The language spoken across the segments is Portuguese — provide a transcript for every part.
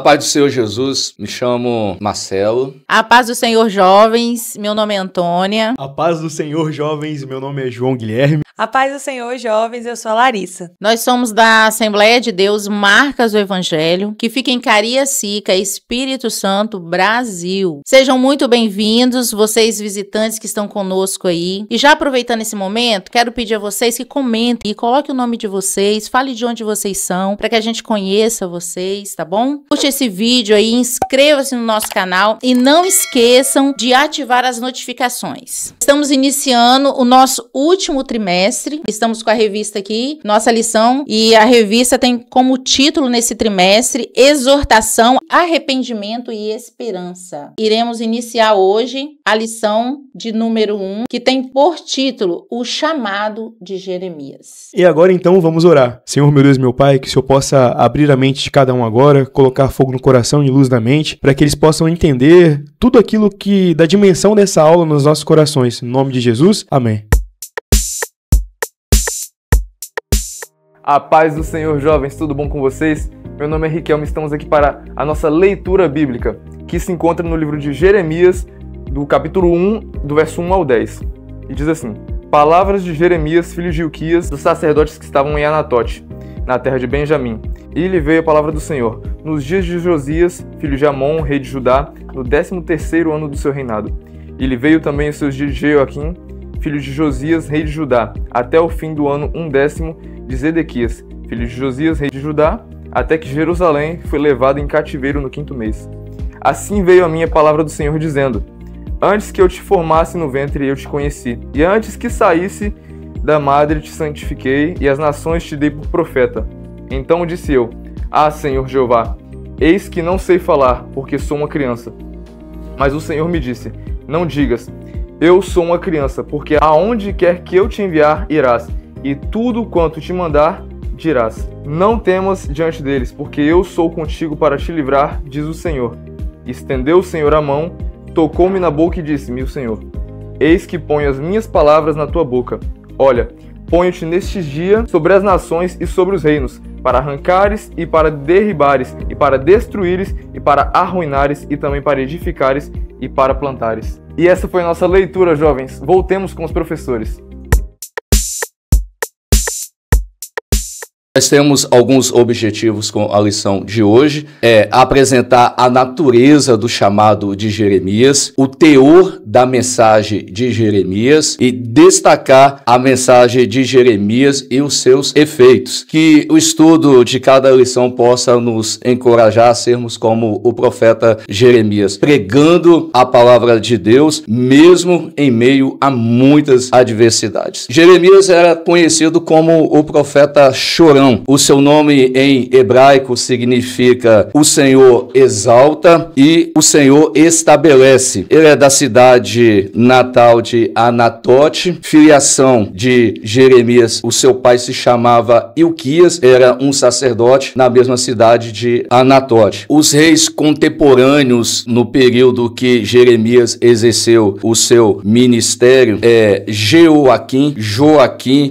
paz do Senhor Jesus, me chamo Marcelo. A paz do Senhor, jovens, meu nome é Antônia. A paz do Senhor, jovens, meu nome é João Guilherme. A paz do Senhor, jovens, eu sou a Larissa. Nós somos da Assembleia de Deus Marcas do Evangelho, que fica em Cariacica, Espírito Santo, Brasil. Sejam muito bem-vindos, vocês visitantes que estão conosco aí. E já aproveitando esse momento, quero pedir a vocês que comentem e coloquem o nome de vocês, fale de onde vocês são, para que a gente conheça vocês, tá bom? Curte esse vídeo aí, inscreva-se no nosso canal e não esqueçam de ativar as notificações. Estamos iniciando o nosso último trimestre. Estamos com a revista aqui, nossa lição, e a revista tem como título nesse trimestre Exortação, Arrependimento e Esperança. Iremos iniciar hoje a lição de número 1, que tem por título O Chamado de Jeremias. E agora então vamos orar. Senhor, meu Deus e meu Pai, que o Senhor possa abrir a mente de cada um agora, colocar fogo no coração e luz na mente, para que eles possam entender tudo aquilo que da dimensão dessa aula nos nossos corações. Em nome de Jesus, amém. A paz do Senhor, jovens, tudo bom com vocês? Meu nome é Riquelme, estamos aqui para a nossa leitura bíblica, que se encontra no livro de Jeremias, do capítulo 1, do verso 1 ao 10. E diz assim: Palavras de Jeremias, filho de Ilquias, dos sacerdotes que estavam em Anatote, na terra de Benjamim. E lhe veio a palavra do Senhor, nos dias de Josias, filho de Amon, rei de Judá, no 13º ano do seu reinado. E lhe veio também os seus dias de Joaquim, filho de Josias, rei de Judá, até o fim do ano 10º de Zedequias, filho de Josias, rei de Judá, até que Jerusalém foi levada em cativeiro no 5º mês. Assim veio a minha palavra do Senhor, dizendo: Antes que eu te formasse no ventre, eu te conheci, e antes que saísse da madre te santifiquei, e as nações te dei por profeta. Então disse eu: Ah, Senhor Jeová, eis que não sei falar, porque sou uma criança. Mas o Senhor me disse: Não digas, eu sou uma criança, porque aonde quer que eu te enviar, irás, e tudo quanto te mandar, dirás. Não temas diante deles, porque eu sou contigo para te livrar, diz o Senhor. Estendeu o Senhor a mão, tocou-me na boca e disse-me o Senhor: Eis que ponho as minhas palavras na tua boca. Olha, ponho-te nestes dias sobre as nações e sobre os reinos, para arrancares e para derribares, e para destruíres e para arruinares, e também para edificares e para plantares. E essa foi a nossa leitura, jovens. Voltemos com os professores. Nós temos alguns objetivos com a lição de hoje, apresentar a natureza do chamado de Jeremias, o teor da mensagem de Jeremias e destacar a mensagem de Jeremias e os seus efeitos. Que o estudo de cada lição possa nos encorajar a sermos como o profeta Jeremias, pregando a palavra de Deus, mesmo em meio a muitas adversidades. Jeremias era conhecido como o profeta chorão. O seu nome em hebraico significa o Senhor exalta e o Senhor estabelece. Ele é da cidade natal de Anatote, filiação de Jeremias. O seu pai se chamava Ilquias, era um sacerdote na mesma cidade de Anatote. Os reis contemporâneos no período que Jeremias exerceu o seu ministério Joaquim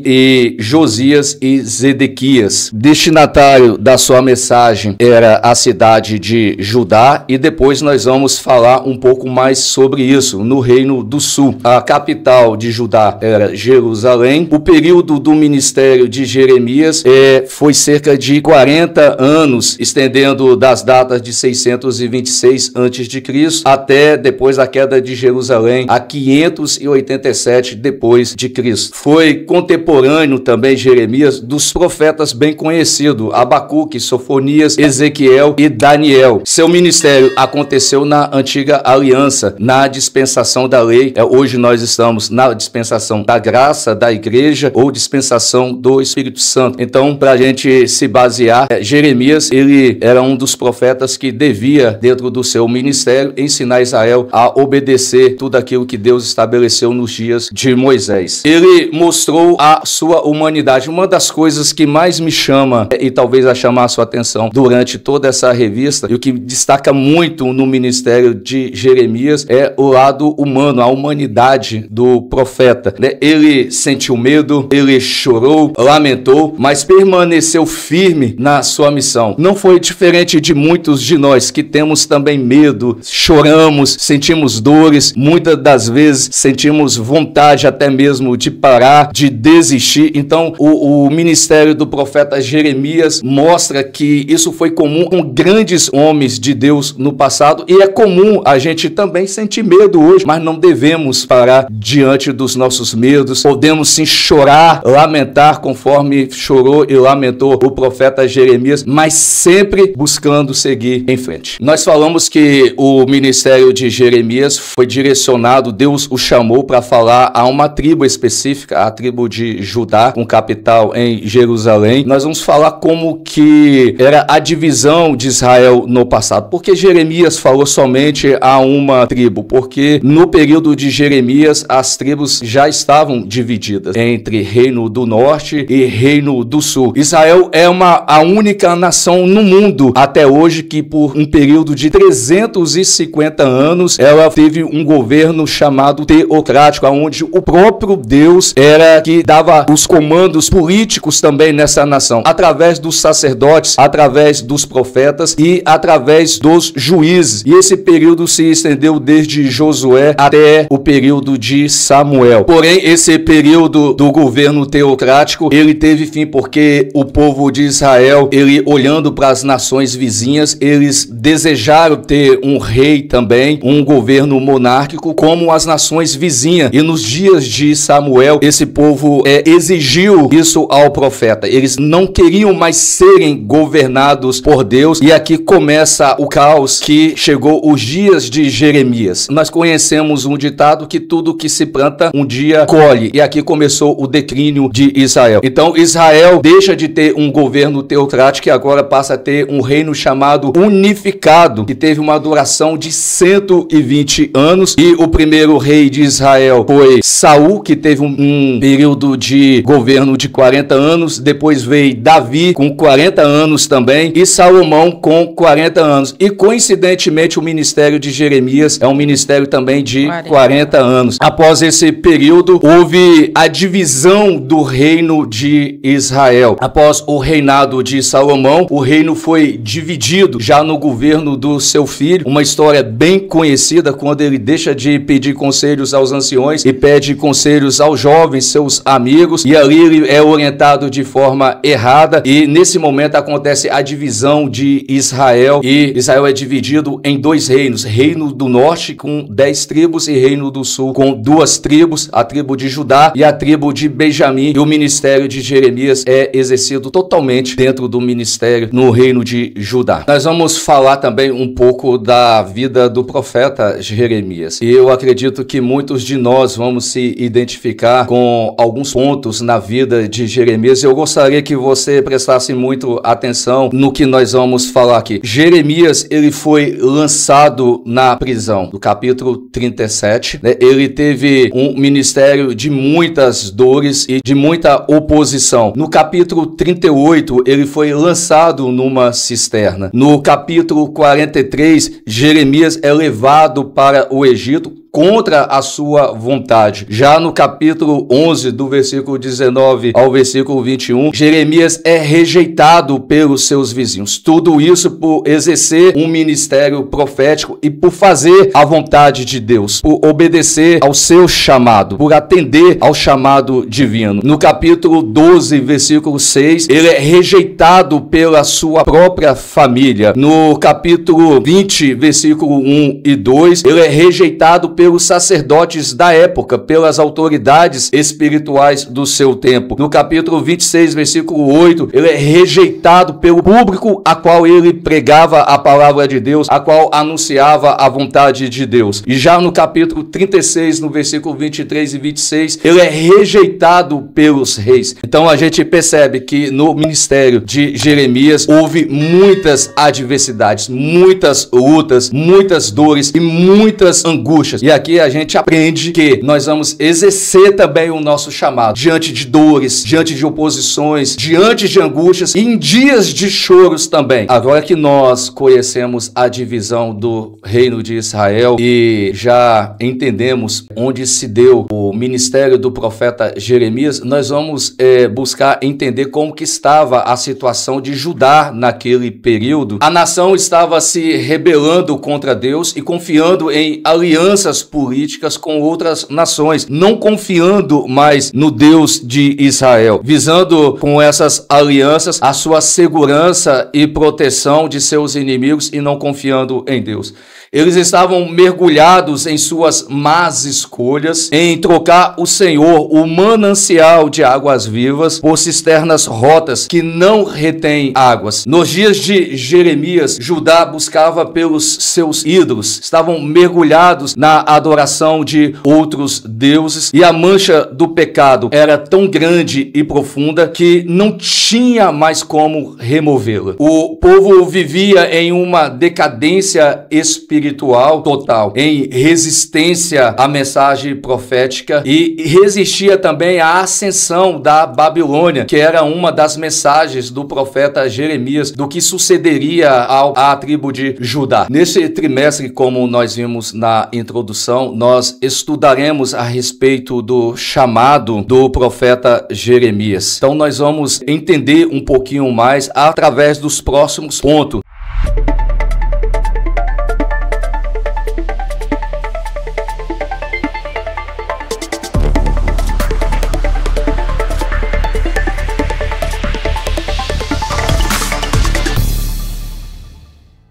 e Josias e Zedequias. Destinatário da sua mensagem era a cidade de Judá, e depois nós vamos falar um pouco mais sobre isso no Reino do Sul. A capital de Judá era Jerusalém. O período do ministério de Jeremias foi cerca de 40 anos, estendendo das datas de 626 a.C. até depois da queda de Jerusalém, a 587 depois de Cristo. Foi contemporâneo também Jeremias dos profetas bem conhecidos, Abacuque, Sofonias, Ezequiel e Daniel. Seu ministério aconteceu na antiga aliança, na dispensação da lei. Hoje nós estamos na dispensação da graça da igreja ou dispensação do Espírito Santo. Então, para a gente se basear, Jeremias, ele era um dos profetas que devia, dentro do seu ministério, ensinar Israel a obedecer tudo aquilo que Deus estabeleceu nos dias de Moisés. Ele mostrou a sua humanidade. Uma das coisas que mais me chama e talvez a chamar a sua atenção durante toda essa revista, e o que destaca muito no ministério de Jeremias é o lado humano, a humanidade do profeta, né? Ele sentiu medo, ele chorou, lamentou, mas permaneceu firme na sua missão. Não foi diferente de muitos de nós que temos também medo, choramos, sentimos dores, muitas das vezes sentimos vontade até mesmo de parar, de desistir. Então, o ministério do profeta Jeremias mostra que isso foi comum com grandes homens de Deus no passado, e é comum a gente também sentir medo hoje, mas não devemos parar diante dos nossos medos. Podemos sim chorar, lamentar, conforme chorou e lamentou o profeta Jeremias, mas sempre buscando seguir em frente. Nós falamos que o ministério de Jeremias foi direcionado, Deus o chamou para falar a uma tribo específica, a tribo de Judá, com capital em Jerusalém. Nós vamos falar como que era a divisão de Israel no passado. Porque Jeremias falou somente a uma tribo? Porque no período de Jeremias as tribos já estavam divididas entre Reino do Norte e Reino do Sul. Israel é a única nação no mundo até hoje que por um período de 350 anos ela teve um governo chamado teocrático, onde o próprio Deus era que dava os comandos políticos também nessa nação, através dos sacerdotes, através dos profetas e através dos juízes. E esse período se estendeu desde Josué até o período de Samuel. Porém, esse período do governo teocrático, ele teve fim porque o povo de Israel, ele olhando para as nações vizinhas, eles desejaram ter um rei também, um governo monárquico como as nações vizinhas. E nos dias de Samuel, esse povo exigiu isso ao profeta. Eles não queriam mais serem governados por Deus, e aqui começa o caos que chegou os dias de Jeremias. Nós conhecemos um ditado que tudo que se planta um dia colhe, e aqui começou o declínio de Israel. Então Israel deixa de ter um governo teocrático e agora passa a ter um reino chamado unificado, que teve uma duração de 120 anos, e o primeiro rei de Israel foi Saul, que teve um período de governo de 40 anos, depois veio Davi com 40 anos também, e Salomão com 40 anos. E coincidentemente o ministério de Jeremias é um ministério também de 40 anos. Após esse período, houve a divisão do reino de Israel. Após o reinado de Salomão, o reino foi dividido já no governo do seu filho, uma história bem conhecida, quando ele deixa de pedir conselhos aos anciões e pede conselhos aos jovens, seus amigos, e ali ele é orientado de forma errada, e nesse momento acontece a divisão de Israel, e Israel é dividido em dois reinos, reino do norte com 10 tribos e reino do sul com 2 tribos, a tribo de Judá e a tribo de Benjamim, e o ministério de Jeremias é exercido totalmente dentro do ministério no reino de Judá. Nós vamos falar também um pouco da vida do profeta Jeremias, e eu acredito que muitos de nós vamos se identificar com alguns pontos na vida de Jeremias. Eu gostaria que você prestasse muito atenção no que nós vamos falar aqui. Jeremias, ele foi lançado na prisão, no capítulo 37, né? Ele teve um ministério de muitas dores e de muita oposição. No capítulo 38, ele foi lançado numa cisterna. No capítulo 43, Jeremias é levado para o Egito contra a sua vontade. Já no capítulo 11, do versículo 19 ao versículo 21, Jeremias é rejeitado pelos seus vizinhos. Tudo isso por exercer um ministério profético e por fazer a vontade de Deus, por obedecer ao seu chamado, por atender ao chamado divino. No capítulo 12, versículo 6, ele é rejeitado pela sua própria família. No capítulo 20, versículo 1 e 2, ele é rejeitado pelos sacerdotes da época, pelas autoridades espirituais do seu tempo. No capítulo 26, versículo 8, ele é rejeitado pelo público a qual ele pregava a palavra de Deus, a qual anunciava a vontade de Deus. E já no capítulo 36, no versículo 23 e 26, ele é rejeitado pelos reis. Então a gente percebe que no ministério de Jeremias houve muitas adversidades, muitas lutas, muitas dores e muitas angústias. E E aqui a gente aprende que nós vamos exercer também o nosso chamado diante de dores, diante de oposições, diante de angústias e em dias de choros também. Agora que nós conhecemos a divisão do reino de Israel e já entendemos onde se deu o ministério do profeta Jeremias, nós vamos buscar entender como que estava a situação de Judá naquele período. A nação estava se rebelando contra Deus e confiando em alianças políticas com outras nações, não confiando mais no Deus de Israel, visando com essas alianças a sua segurança e proteção de seus inimigos e não confiando em Deus. Eles estavam mergulhados em suas más escolhas, em trocar o Senhor, o manancial de águas vivas, por cisternas rotas que não retêm águas. Nos dias de Jeremias, Judá buscava pelos seus ídolos, estavam mergulhados na adoração de outros deuses e a mancha do pecado era tão grande e profunda que não tinha mais como removê-la. O povo vivia em uma decadência espiritual total, em resistência à mensagem profética e resistia também à ascensão da Babilônia, que era uma das mensagens do profeta Jeremias do que sucederia à tribo de Judá. Nesse trimestre, como nós vimos na introdução, nós estudaremos a respeito do chamado do profeta Jeremias. Então nós vamos entender um pouquinho mais através dos próximos pontos.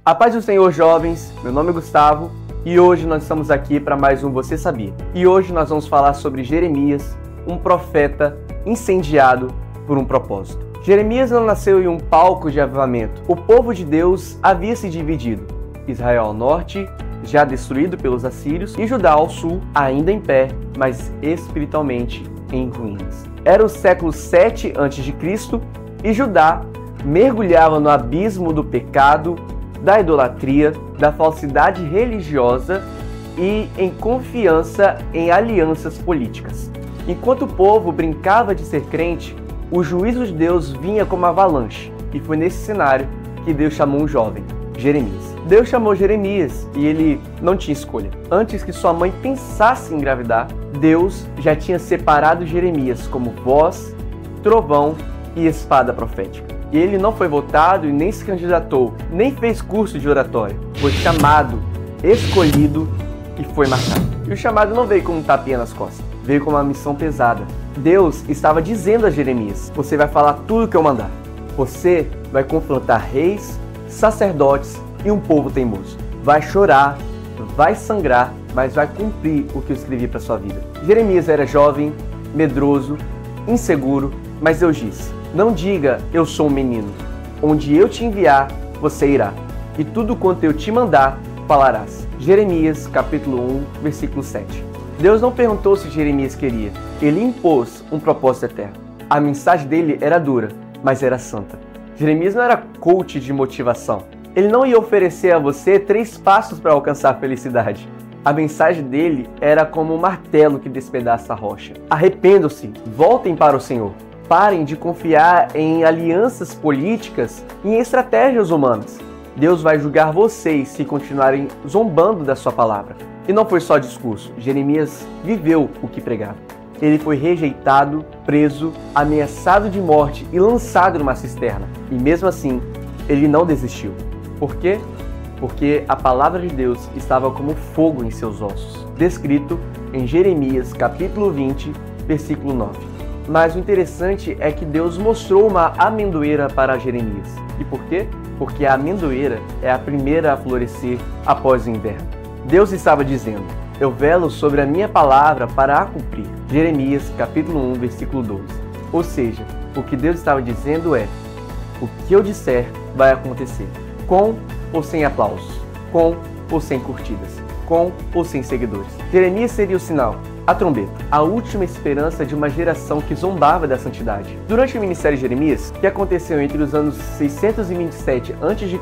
A paz do Senhor, jovens, meu nome é Gustavo e hoje nós estamos aqui para mais um Você Sabia. E hoje nós vamos falar sobre Jeremias, um profeta incendiado por um propósito. Jeremias não nasceu em um palco de avivamento. O povo de Deus havia se dividido. Israel ao norte, já destruído pelos assírios, e Judá ao sul, ainda em pé, mas espiritualmente em ruínas. Era o século 7 a.C. e Judá mergulhava no abismo do pecado, da idolatria, da falsidade religiosa e em confiança em alianças políticas. Enquanto o povo brincava de ser crente, o juízo de Deus vinha como avalanche, e foi nesse cenário que Deus chamou um jovem, Jeremias. Deus chamou Jeremias e ele não tinha escolha. Antes que sua mãe pensasse em engravidar, Deus já tinha separado Jeremias como voz, trovão e espada profética. E ele não foi votado e nem se candidatou, nem fez curso de oratório. Foi chamado, escolhido e foi marcado. E o chamado não veio como um tapinha nas costas, veio como uma missão pesada. Deus estava dizendo a Jeremias: você vai falar tudo o que eu mandar. Você vai confrontar reis, sacerdotes e um povo teimoso. Vai chorar, vai sangrar, mas vai cumprir o que eu escrevi para sua vida. Jeremias era jovem, medroso, inseguro, mas Deus disse: não diga, eu sou um menino. Onde eu te enviar, você irá. E tudo quanto eu te mandar, falarás. Jeremias, capítulo 1, versículo 7. Deus não perguntou se Jeremias queria. Ele impôs um propósito eterno. A mensagem dele era dura, mas era santa. Jeremias não era coach de motivação. Ele não ia oferecer a você 3 passos para alcançar a felicidade. A mensagem dele era como um martelo que despedaça a rocha. Arrependam-se, voltem para o Senhor. Parem de confiar em alianças políticas e em estratégias humanas. Deus vai julgar vocês se continuarem zombando da sua palavra. E não foi só discurso. Jeremias viveu o que pregava. Ele foi rejeitado, preso, ameaçado de morte e lançado numa cisterna. E mesmo assim, ele não desistiu. Por quê? Porque a palavra de Deus estava como fogo em seus ossos. Descrito em Jeremias capítulo 20, versículo 9. Mas o interessante é que Deus mostrou uma amendoeira para Jeremias. E por quê? Porque a amendoeira é a primeira a florescer após o inverno. Deus estava dizendo: eu velo sobre a minha palavra para a cumprir. Jeremias, capítulo 1, versículo 12. Ou seja, o que Deus estava dizendo é: o que eu disser vai acontecer. Com ou sem aplausos. Com ou sem curtidas. Com ou sem seguidores. Jeremias seria o sinal. A trombeta, a última esperança de uma geração que zombava da santidade. Durante o ministério de Jeremias, que aconteceu entre os anos 627 a.C.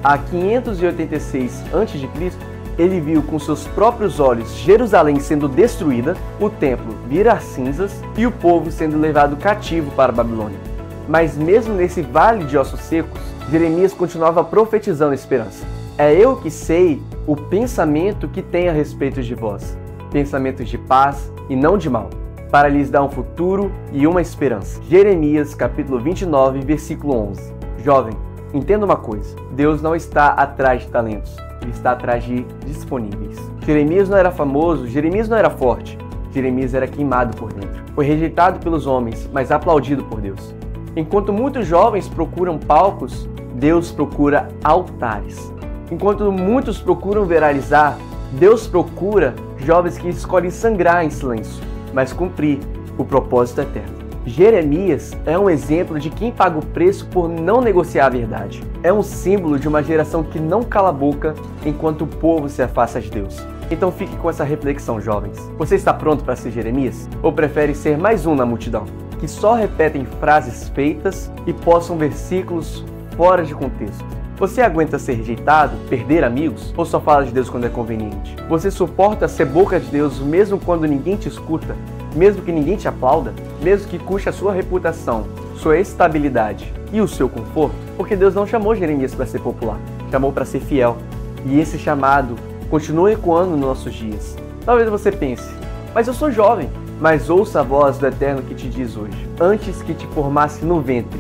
a 586 a.C., ele viu com seus próprios olhos Jerusalém sendo destruída, o templo virar cinzas e o povo sendo levado cativo para a Babilônia. Mas mesmo nesse vale de ossos secos, Jeremias continuava profetizando esperança. É eu que sei o pensamento que tenho a respeito de vós, pensamentos de paz e não de mal, para lhes dar um futuro e uma esperança. Jeremias capítulo 29, versículo 11. Jovem, entenda uma coisa, Deus não está atrás de talentos, Ele está atrás de disponíveis. Jeremias não era famoso, Jeremias não era forte, Jeremias era queimado por dentro. Foi rejeitado pelos homens, mas aplaudido por Deus. Enquanto muitos jovens procuram palcos, Deus procura altares. Enquanto muitos procuram viralizar, Deus procura jovens que escolhem sangrar em silêncio, mas cumprir o propósito eterno. Jeremias é um exemplo de quem paga o preço por não negociar a verdade. É um símbolo de uma geração que não cala a boca enquanto o povo se afasta de Deus. Então fique com essa reflexão, jovens. Você está pronto para ser Jeremias? Ou prefere ser mais um na multidão, que só repetem frases feitas e postam versículos fora de contexto? Você aguenta ser rejeitado, perder amigos, ou só fala de Deus quando é conveniente? Você suporta ser boca de Deus mesmo quando ninguém te escuta? Mesmo que ninguém te aplauda? Mesmo que custe a sua reputação, sua estabilidade e o seu conforto? Porque Deus não chamou Jeremias para ser popular, chamou para ser fiel. E esse chamado continua ecoando nos nossos dias. Talvez você pense, mas eu sou jovem. Mas ouça a voz do Eterno que te diz hoje: antes que te formasse no ventre,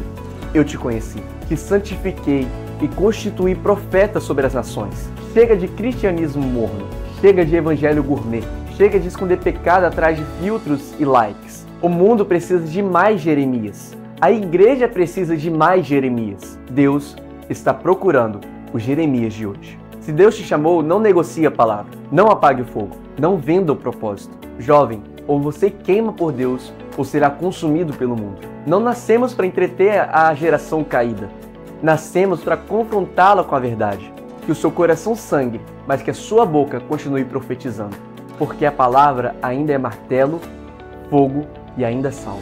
eu te conheci, te santifiquei e constituí profeta sobre as nações. Chega de cristianismo morno, chega de evangelho gourmet, chega de esconder pecado atrás de filtros e likes. O mundo precisa de mais Jeremias. A igreja precisa de mais Jeremias. Deus está procurando o Jeremias de hoje. Se Deus te chamou, não negocie a palavra, não apague o fogo, não venda o propósito. Jovem, ou você queima por Deus, ou será consumido pelo mundo. Não nascemos para entreter a geração caída. Nascemos para confrontá-la com a verdade. Que o seu coração sangre, mas que a sua boca continue profetizando. Porque a palavra ainda é martelo, fogo e ainda sal.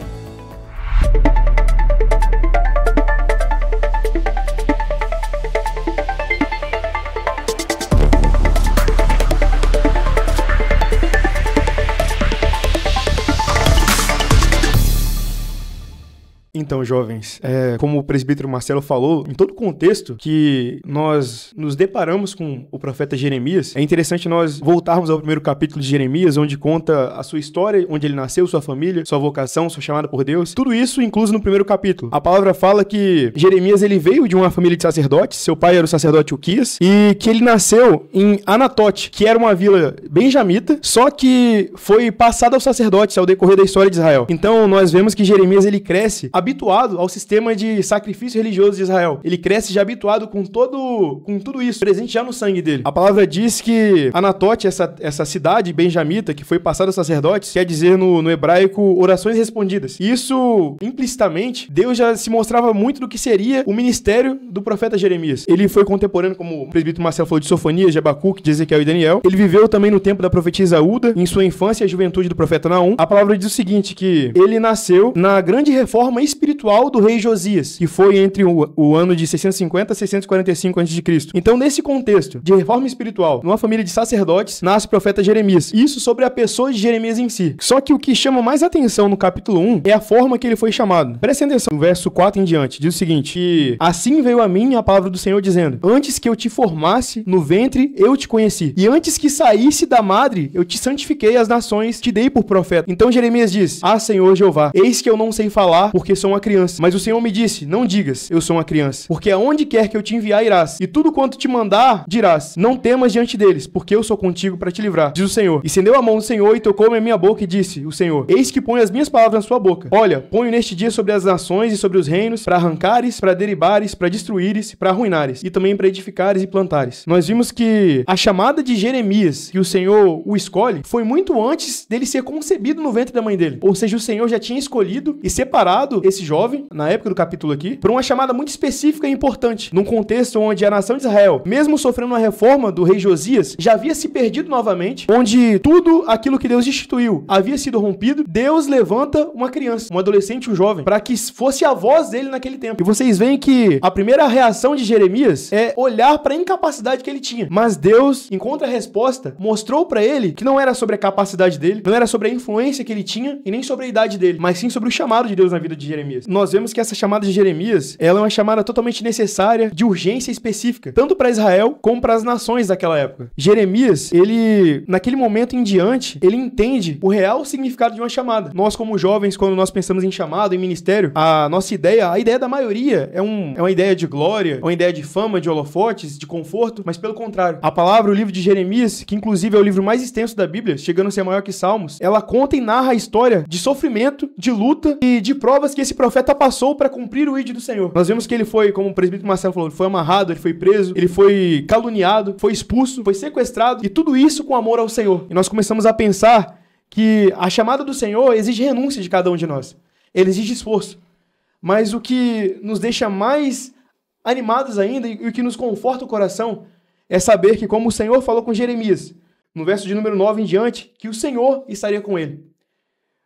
Então, jovens, como o presbítero Marcelo falou, em todo contexto que nós nos deparamos com o profeta Jeremias, é interessante nós voltarmos ao primeiro capítulo de Jeremias, onde conta a sua história, onde ele nasceu, sua família, sua vocação, sua chamada por Deus. Tudo isso incluso no primeiro capítulo. A palavra fala que Jeremias ele veio de uma família de sacerdotes, seu pai era o sacerdote Uquias, e que ele nasceu em Anatote, que era uma vila benjamita, só que foi passada aos sacerdotes ao decorrer da história de Israel. Então, nós vemos que Jeremias ele cresce habituado ao sistema de sacrifício religioso de Israel. Ele cresce já habituado com tudo isso, presente já no sangue dele. A palavra diz que Anatote, essa cidade benjamita que foi passada aos sacerdotes, quer dizer no hebraico orações respondidas. Isso, implicitamente, Deus já se mostrava muito do que seria o ministério do profeta Jeremias. Ele foi contemporâneo, como o presbítero Marcelo falou, de Sofonias, de Abacuque, de Ezequiel e Daniel. Ele viveu também no tempo da profetisa Uda, em sua infância e juventude do profeta Naum. A palavra diz o seguinte, que ele nasceu na grande reforma espiritual do rei Josias, que foi entre o ano de 650 a 645 a.C. Então, nesse contexto de reforma espiritual, numa família de sacerdotes, nasce o profeta Jeremias. Isso sobre a pessoa de Jeremias em si. Só que o que chama mais atenção no capítulo 1 é a forma que ele foi chamado. Prestem atenção, no verso 4 em diante, diz o seguinte, que assim veio a mim a palavra do Senhor dizendo, antes que eu te formasse no ventre, eu te conheci. E antes que saísse da madre, eu te santifiquei as nações, te dei por profeta. Então Jeremias diz, Senhor Jeová, eis que eu não sei falar, porque sou uma criança. Mas o Senhor me disse, não digas, eu sou uma criança, porque aonde quer que eu te enviar irás, e tudo quanto te mandar dirás, não temas diante deles, porque eu sou contigo para te livrar, diz o Senhor. E estendeu a mão do Senhor e tocou-me a minha boca e disse, o Senhor, eis que ponho as minhas palavras na sua boca. Olha, ponho neste dia sobre as nações e sobre os reinos, para arrancares, para derribares, para destruíres, para arruinares, e também para edificares e plantares. Nós vimos que a chamada de Jeremias, que o Senhor o escolhe, foi muito antes dele ser concebido no ventre da mãe dele. Ou seja, o Senhor já tinha escolhido e separado esse jovem, na época do capítulo aqui, por uma chamada muito específica e importante, num contexto onde a nação de Israel, mesmo sofrendo uma reforma do rei Josias, já havia se perdido novamente, onde tudo aquilo que Deus instituiu havia sido rompido. Deus levanta uma criança, um adolescente, um jovem, para que fosse a voz dele naquele tempo. E vocês veem que a primeira reação de Jeremias é olhar para a incapacidade que ele tinha. Mas Deus, em contrarresposta, mostrou para ele que não era sobre a capacidade dele, não era sobre a influência que ele tinha e nem sobre a idade dele, mas sim sobre o chamado de Deus na vida de Jeremias. Nós vemos que essa chamada de Jeremias, ela é uma chamada totalmente necessária, de urgência específica, tanto para Israel como para as nações daquela época. Jeremias, ele, naquele momento em diante, ele entende o real significado de uma chamada. Nós, como jovens, quando nós pensamos em chamado, em ministério, a nossa ideia, a ideia da maioria é uma ideia de glória, uma ideia de fama, de holofotes, de conforto, mas pelo contrário. A palavra, o livro de Jeremias, que inclusive é o livro mais extenso da Bíblia, chegando a ser maior que Salmos, ela conta e narra a história de sofrimento, de luta e de provas que esse profeta passou para cumprir o ídolo do Senhor. Nós vemos que ele foi, como o presbítero Marcelo falou, ele foi amarrado, ele foi preso, ele foi caluniado, foi expulso, foi sequestrado, e tudo isso com amor ao Senhor. E nós começamos a pensar que a chamada do Senhor exige renúncia de cada um de nós. Ele exige esforço. Mas o que nos deixa mais animados ainda e o que nos conforta o coração é saber que, como o Senhor falou com Jeremias, no verso de número 9 em diante, que o Senhor estaria com ele.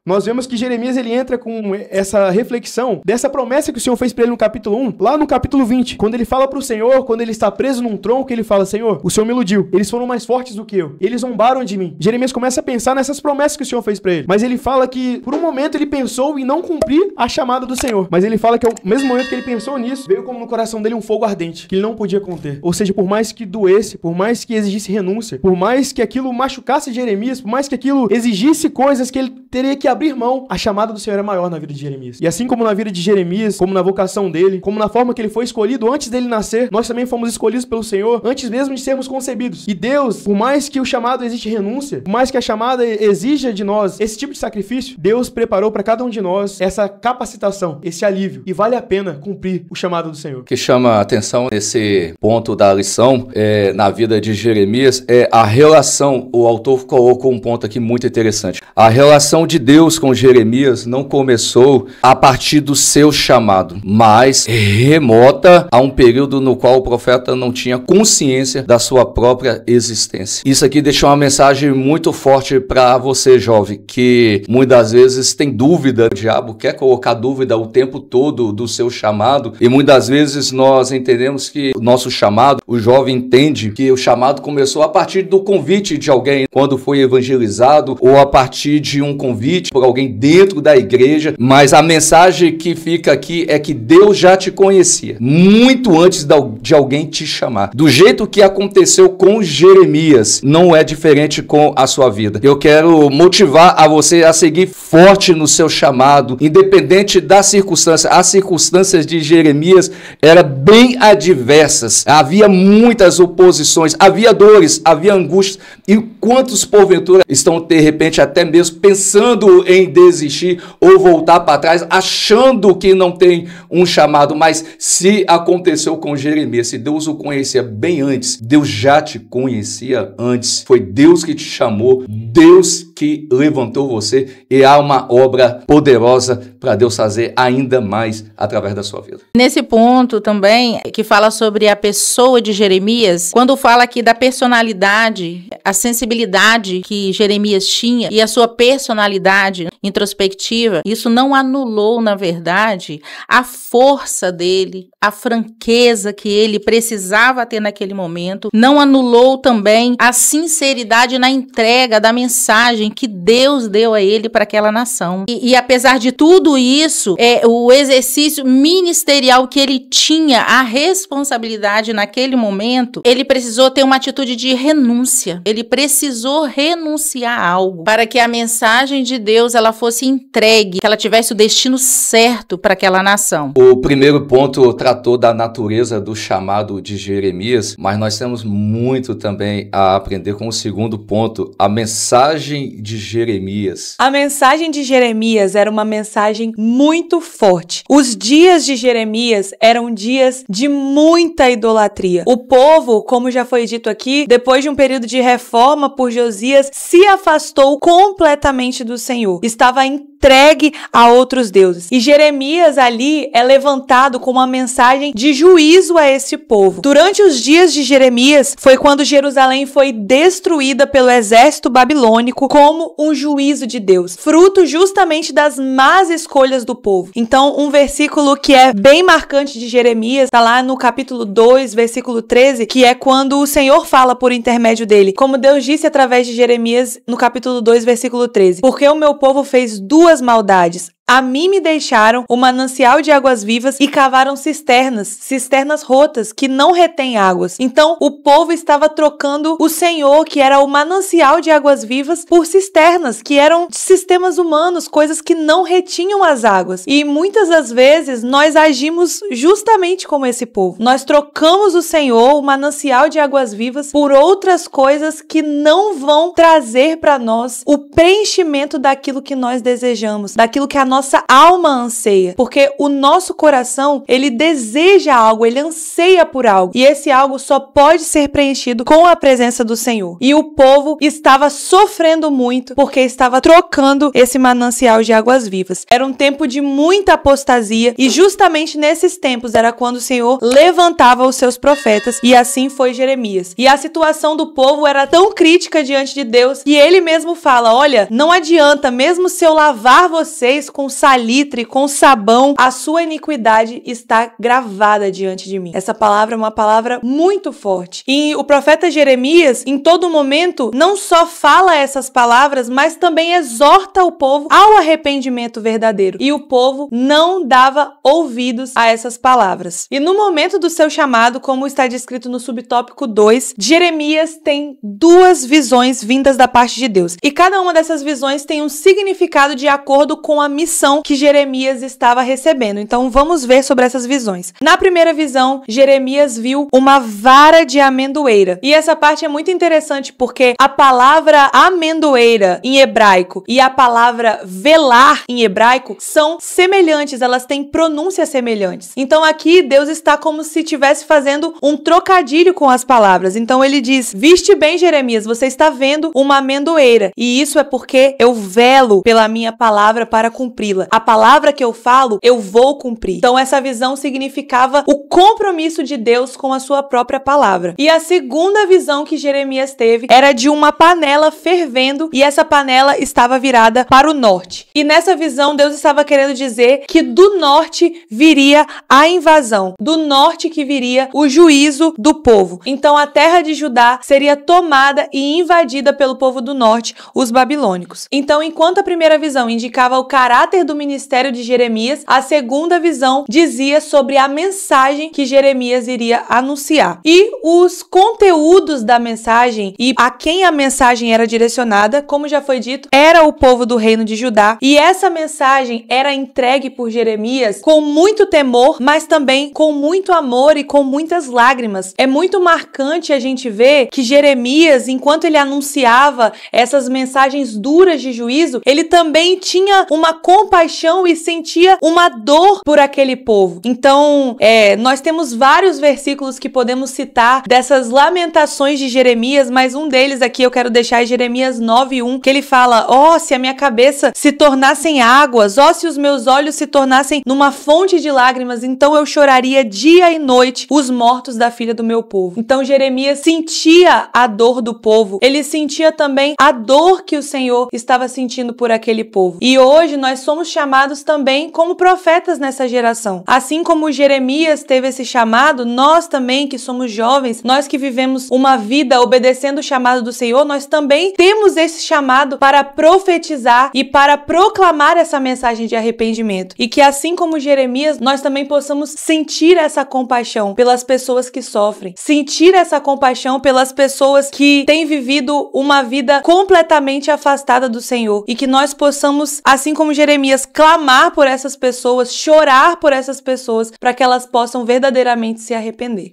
Nós vemos que Jeremias ele entra com essa reflexão dessa promessa que o Senhor fez para ele no capítulo 1, lá no capítulo 20, quando ele fala para o Senhor, quando ele está preso num tronco, ele fala: Senhor, o Senhor me iludiu, eles foram mais fortes do que eu, eles zombaram de mim. Jeremias começa a pensar nessas promessas que o Senhor fez para ele, mas ele fala que por um momento ele pensou em não cumprir a chamada do Senhor, mas ele fala que ao mesmo momento que ele pensou nisso, veio como no coração dele um fogo ardente, que ele não podia conter. Ou seja, por mais que doesse, por mais que exigisse renúncia, por mais que aquilo machucasse Jeremias, por mais que aquilo exigisse coisas que ele teria que abrir mão, a chamada do Senhor é maior na vida de Jeremias. E assim como na vida de Jeremias, como na vocação dele, como na forma que ele foi escolhido antes dele nascer, nós também fomos escolhidos pelo Senhor antes mesmo de sermos concebidos. E Deus, por mais que o chamado exige renúncia, por mais que a chamada exija de nós esse tipo de sacrifício, Deus preparou para cada um de nós essa capacitação, esse alívio. E vale a pena cumprir o chamado do Senhor. O que chama a atenção nesse ponto da lição na vida de Jeremias é a relação. O autor colocou um ponto aqui muito interessante. A relação de Deus com Jeremias não começou a partir do seu chamado, mas remota a um período no qual o profeta não tinha consciência da sua própria existência. Isso aqui deixa uma mensagem muito forte para você, jovem, que muitas vezes tem dúvida. O diabo quer colocar dúvida o tempo todo do seu chamado, e muitas vezes nós entendemos que o nosso chamado, o jovem entende que o chamado começou a partir do convite de alguém, quando foi evangelizado, ou a partir de um convite por alguém dentro da igreja, mas a mensagem que fica aqui é que Deus já te conhecia, muito antes de alguém te chamar. Do jeito que aconteceu com Jeremias, não é diferente com a sua vida. Eu quero motivar a você a seguir forte no seu chamado, independente da circunstância. As circunstâncias de Jeremias eram bem adversas, havia muitas oposições, havia dores, havia angústias, e quantos porventura estão de repente até mesmo pensando em desistir ou voltar para trás, achando que não tem um chamado. Mas se aconteceu com Jeremias, se Deus o conhecia bem antes, Deus já te conhecia antes, foi Deus que te chamou, Deus que levantou você, e há uma obra poderosa para Deus fazer ainda mais através da sua vida. Nesse ponto também, que fala sobre a pessoa de Jeremias, quando fala aqui da personalidade, a sensibilidade que Jeremias tinha e a sua personalidade introspectiva, isso não anulou, na verdade, a força dele, a franqueza que ele precisava ter naquele momento, não anulou também a sinceridade na entrega da mensagem que Deus deu a ele para aquela nação. E apesar de tudo isso, o exercício ministerial que ele tinha, a responsabilidade naquele momento, ele precisou ter uma atitude de renúncia. Ele precisou renunciar a algo para que a mensagem de Deus ela fosse entregue, que ela tivesse o destino certo para aquela nação. O primeiro ponto tratou da natureza do chamado de Jeremias, mas nós temos muito também a aprender com o segundo ponto, a mensagem de Jeremias. A mensagem de Jeremias era uma mensagem muito forte. Os dias de Jeremias eram dias de muita idolatria. O povo, como já foi dito aqui, depois de um período de reforma por Josias, se afastou completamente do Senhor. Estava em entregue a outros deuses. E Jeremias ali é levantado com uma mensagem de juízo a esse povo. Durante os dias de Jeremias foi quando Jerusalém foi destruída pelo exército babilônico como um juízo de Deus, fruto justamente das más escolhas do povo. Então, um versículo que é bem marcante de Jeremias, está lá no capítulo 2, versículo 13, que é quando o Senhor fala por intermédio dele, como Deus disse através de Jeremias no capítulo 2, versículo 13: porque o meu povo fez duas maldades. A mim me deixaram o manancial de águas vivas e cavaram cisternas rotas que não retêm águas. Então, o povo estava trocando o Senhor, que era o manancial de águas vivas, por cisternas, que eram sistemas humanos, coisas que não retinham as águas. E muitas das vezes, nós agimos justamente como esse povo. Nós trocamos o Senhor, o manancial de águas vivas, por outras coisas que não vão trazer para nós o preenchimento daquilo que nós desejamos, daquilo que a nossa alma anseia, porque o nosso coração, ele deseja algo, ele anseia por algo, e esse algo só pode ser preenchido com a presença do Senhor. E o povo estava sofrendo muito porque estava trocando esse manancial de águas vivas. Era um tempo de muita apostasia, e justamente nesses tempos era quando o Senhor levantava os seus profetas, e assim foi Jeremias. E a situação do povo era tão crítica diante de Deus, que ele mesmo fala: olha, não adianta, mesmo se eu lavar vocês com salitre, com sabão, a sua iniquidade está gravada diante de mim. Essa palavra é uma palavra muito forte. E o profeta Jeremias, em todo momento, não só fala essas palavras, mas também exorta o povo ao arrependimento verdadeiro. E o povo não dava ouvidos a essas palavras. E no momento do seu chamado, como está descrito no subtópico 2, Jeremias tem duas visões vindas da parte de Deus. E cada uma dessas visões tem um significado de acordo com a missão que Jeremias estava recebendo. Então vamos ver sobre essas visões. Na primeira visão, Jeremias viu uma vara de amendoeira. E essa parte é muito interessante porque a palavra amendoeira em hebraico e a palavra velar em hebraico são semelhantes, elas têm pronúncias semelhantes. Então aqui Deus está como se estivesse fazendo um trocadilho com as palavras. Então ele diz: viste bem, Jeremias, você está vendo uma amendoeira, e isso é porque eu velo pela minha palavra para cumprir. A palavra que eu falo, eu vou cumprir. Então essa visão significava o compromisso de Deus com a sua própria palavra. E a segunda visão que Jeremias teve era de uma panela fervendo, e essa panela estava virada para o norte. E nessa visão Deus estava querendo dizer que do norte viria a invasão, do norte que viria o juízo do povo. Então a terra de Judá seria tomada e invadida pelo povo do norte, os babilônicos. Então, enquanto a primeira visão indicava o caráter do ministério de Jeremias, a segunda visão dizia sobre a mensagem que Jeremias iria anunciar. E os conteúdos da mensagem e a quem a mensagem era direcionada, como já foi dito, era o povo do reino de Judá. E essa mensagem era entregue por Jeremias com muito temor, mas também com muito amor e com muitas lágrimas. É muito marcante a gente ver que Jeremias, enquanto ele anunciava essas mensagens duras de juízo, ele também tinha uma compaixão e sentia uma dor por aquele povo. Então, nós temos vários versículos que podemos citar dessas lamentações de Jeremias, mas um deles aqui eu quero deixar é Jeremias 9:1, que ele fala: ó, se a minha cabeça se tornassem águas, ó, se os meus olhos se tornassem numa fonte de lágrimas, então eu choraria dia e noite os mortos da filha do meu povo. Então Jeremias sentia a dor do povo, ele sentia também a dor que o Senhor estava sentindo por aquele povo. E hoje nós somos chamados também como profetas nessa geração. Assim como Jeremias teve esse chamado, nós também que somos jovens, nós que vivemos uma vida obedecendo o chamado do Senhor, nós também temos esse chamado para profetizar e para proclamar essa mensagem de arrependimento. E que assim como Jeremias, nós também possamos sentir essa compaixão pelas pessoas que sofrem, sentir essa compaixão pelas pessoas que têm vivido uma vida completamente afastada do Senhor, e que nós possamos, assim como Jeremias, clamar por essas pessoas, chorar por essas pessoas, para que elas possam verdadeiramente se arrepender.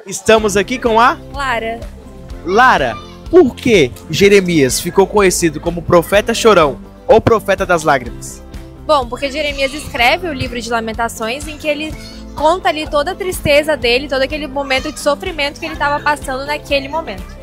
Estamos aqui com a Lara. Lara. Por que Jeremias ficou conhecido como profeta chorão ou profeta das lágrimas? Bom, porque Jeremias escreve o livro de Lamentações, em que ele conta ali toda a tristeza dele, todo aquele momento de sofrimento que ele estava passando naquele momento.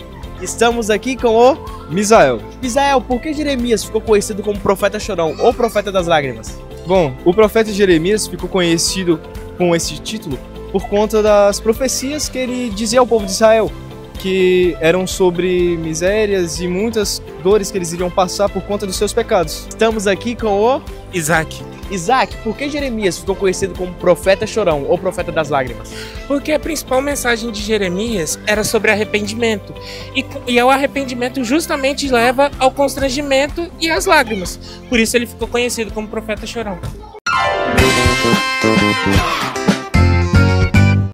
Estamos aqui com o Misael. Misael. Por que Jeremias ficou conhecido como profeta chorão ou profeta das lágrimas? Bom, o profeta Jeremias ficou conhecido com esse título por conta das profecias que ele dizia ao povo de Israel, que eram sobre misérias e muitas dores que eles iriam passar por conta dos seus pecados. Estamos aqui com o Isaac. Isaac. Por que Jeremias ficou conhecido como profeta chorão ou profeta das lágrimas? Porque a principal mensagem de Jeremias era sobre arrependimento. E o arrependimento justamente leva ao constrangimento e às lágrimas. Por isso ele ficou conhecido como profeta chorão.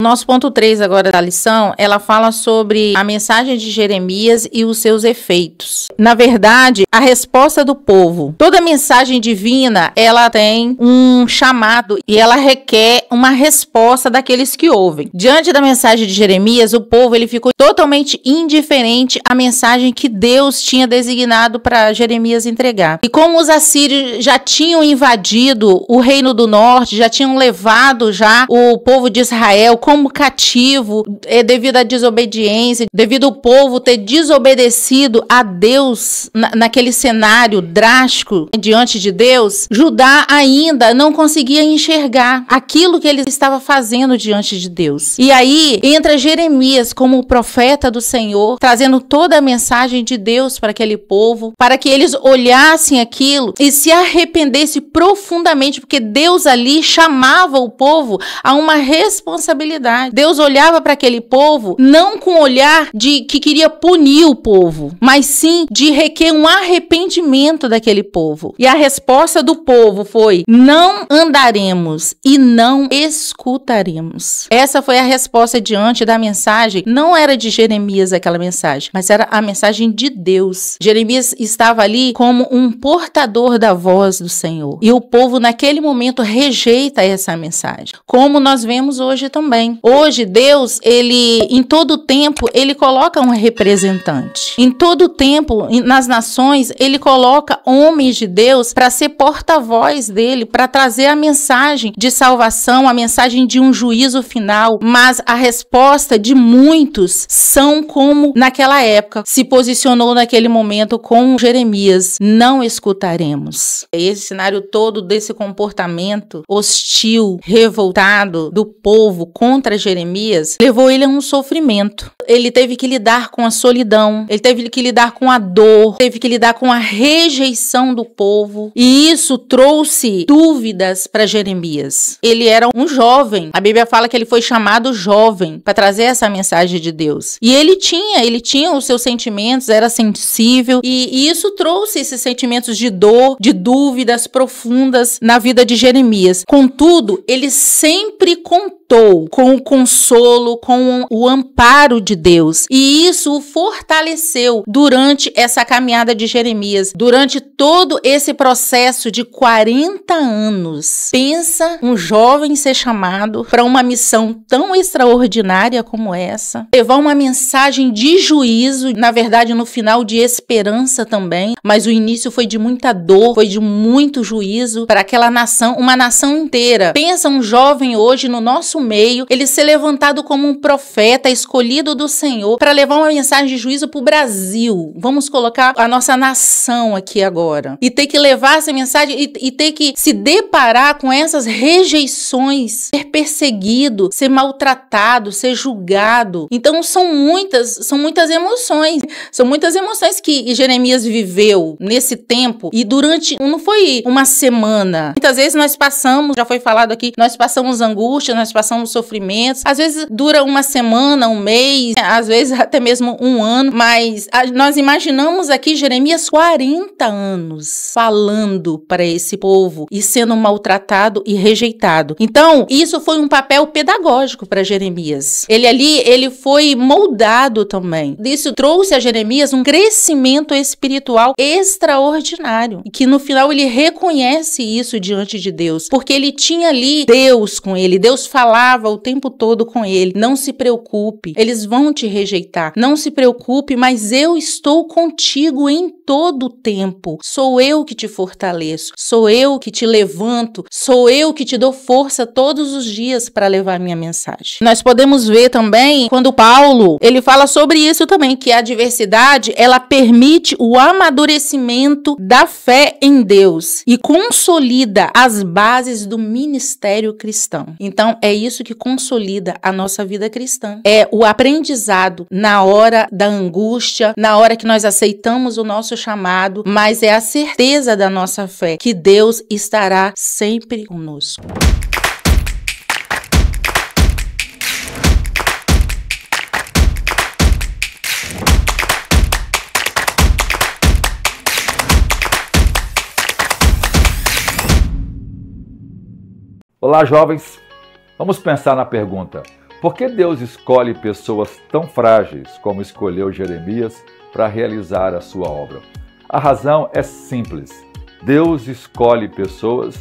Nosso ponto 3 agora da lição, ela fala sobre a mensagem de Jeremias e os seus efeitos. Na verdade, a resposta do povo. Toda mensagem divina, ela tem um chamado e ela requer uma resposta daqueles que ouvem. Diante da mensagem de Jeremias, o povo ele ficou totalmente indiferente à mensagem que Deus tinha designado para Jeremias entregar. E como os assírios já tinham invadido o reino do norte, já tinham levado já o povo de Israel como cativo, devido à desobediência, devido ao povo ter desobedecido a Deus naquele cenário drástico diante de Deus, Judá ainda não conseguia enxergar aquilo que ele estava fazendo diante de Deus. E aí entra Jeremias como o profeta do Senhor, trazendo toda a mensagem de Deus para aquele povo, para que eles olhassem aquilo e se arrependessem profundamente, porque Deus ali chamava o povo a uma responsabilidade. Deus olhava para aquele povo não com o olhar de que queria punir o povo, mas sim de requer um arrependimento daquele povo. E a resposta do povo foi: não andaremos e não escutaremos. Essa foi a resposta diante da mensagem. Não era de Jeremias aquela mensagem, mas era a mensagem de Deus. Jeremias estava ali como um portador da voz do Senhor. E o povo naquele momento rejeita essa mensagem, como nós vemos hoje também. Hoje Deus, ele em todo tempo, ele coloca um representante. Em todo tempo, nas nações, ele coloca homens de Deus para ser porta-voz dele, para trazer a mensagem de salvação, a mensagem de um juízo final. Mas a resposta de muitos são como naquela época se posicionou naquele momento com Jeremias: não escutaremos. Esse cenário todo desse comportamento hostil, revoltado do povo contra Jeremias levou ele a um sofrimento. Ele teve que lidar com a solidão, ele teve que lidar com a dor, teve que lidar com a rejeição do povo, e isso trouxe dúvidas para Jeremias. Ele era um jovem, a Bíblia fala que ele foi chamado jovem para trazer essa mensagem de Deus, e ele tinha os seus sentimentos, era sensível, e isso trouxe esses sentimentos de dor, de dúvidas profundas na vida de Jeremias. Contudo, ele sempre contou com o consolo, com o amparo de Deus. E isso o fortaleceu durante essa caminhada de Jeremias, durante todo esse processo de 40 anos. Pensa um jovem ser chamado para uma missão tão extraordinária como essa, levar uma mensagem de juízo, na verdade no final de esperança também, mas o início foi de muita dor, foi de muito juízo para aquela nação, uma nação inteira. Pensa um jovem hoje no nosso meio, ele ser levantado como um profeta escolhido do Senhor para levar uma mensagem de juízo para o Brasil. Vamos colocar a nossa nação aqui agora. E ter que levar essa mensagem e ter que se deparar com essas rejeições, ser perseguido, ser maltratado, ser julgado. Então são muitas emoções. São muitas emoções que Jeremias viveu nesse tempo, e durante, não foi uma semana. Muitas vezes nós passamos, já foi falado aqui, nós passamos angústia, nós passamos sofrimentos. Às vezes dura uma semana, um mês, às vezes até mesmo um ano, mas nós imaginamos aqui Jeremias 40 anos falando para esse povo e sendo maltratado e rejeitado. Então, isso foi um papel pedagógico para Jeremias. Ele foi moldado também. Isso trouxe a Jeremias um crescimento espiritual extraordinário, e que no final ele reconhece isso diante de Deus, porque ele tinha ali Deus com ele. Deus falava o tempo tempo todo com ele. Não se preocupe, eles vão te rejeitar. Não se preocupe, mas eu estou contigo em todo o tempo. Sou eu que te fortaleço, sou eu que te levanto, sou eu que te dou força todos os dias para levar minha mensagem. Nós podemos ver também quando Paulo, ele fala sobre isso também, que a adversidade, ela permite o amadurecimento da fé em Deus e consolida as bases do ministério cristão. Então, é isso que consolida a nossa vida cristã. É o aprendizado na hora da angústia, na hora que nós aceitamos o nosso chamado, mas é a certeza da nossa fé que Deus estará sempre conosco. Olá, jovens. Vamos pensar na pergunta: por que Deus escolhe pessoas tão frágeis como escolheu Jeremias para realizar a sua obra? A razão é simples. Deus escolhe pessoas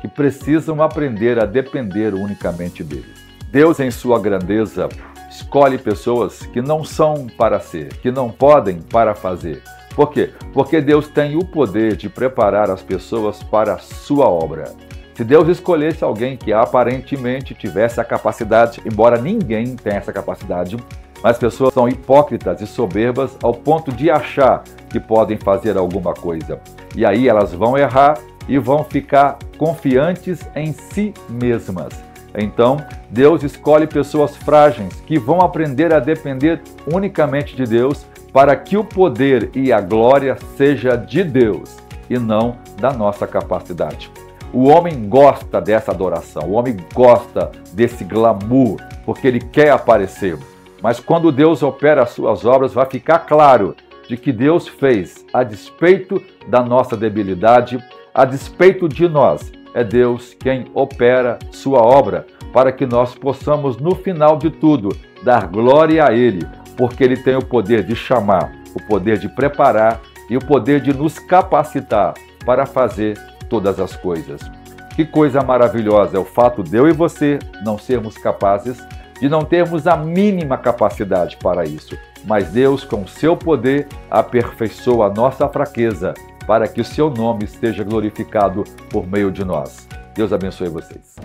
que precisam aprender a depender unicamente dele. Deus, em sua grandeza, escolhe pessoas que não são para ser, que não podem para fazer. Por quê? Porque Deus tem o poder de preparar as pessoas para a sua obra. Se Deus escolhesse alguém que aparentemente tivesse a capacidade, embora ninguém tenha essa capacidade, mas pessoas são hipócritas e soberbas ao ponto de achar que podem fazer alguma coisa. E aí elas vão errar e vão ficar confiantes em si mesmas. Então, Deus escolhe pessoas frágeis que vão aprender a depender unicamente de Deus para que o poder e a glória seja de Deus e não da nossa capacidade. O homem gosta dessa adoração, o homem gosta desse glamour, porque ele quer aparecer. Mas quando Deus opera as suas obras, vai ficar claro de que Deus fez a despeito da nossa debilidade, a despeito de nós. É Deus quem opera sua obra para que nós possamos, no final de tudo, dar glória a Ele, porque Ele tem o poder de chamar, o poder de preparar e o poder de nos capacitar para fazer todas as coisas. Que coisa maravilhosa é o fato de eu e você não sermos capazes, de não termos a mínima capacidade para isso. Mas Deus, com seu poder, aperfeiçoa a nossa fraqueza para que o seu nome seja glorificado por meio de nós. Deus abençoe vocês.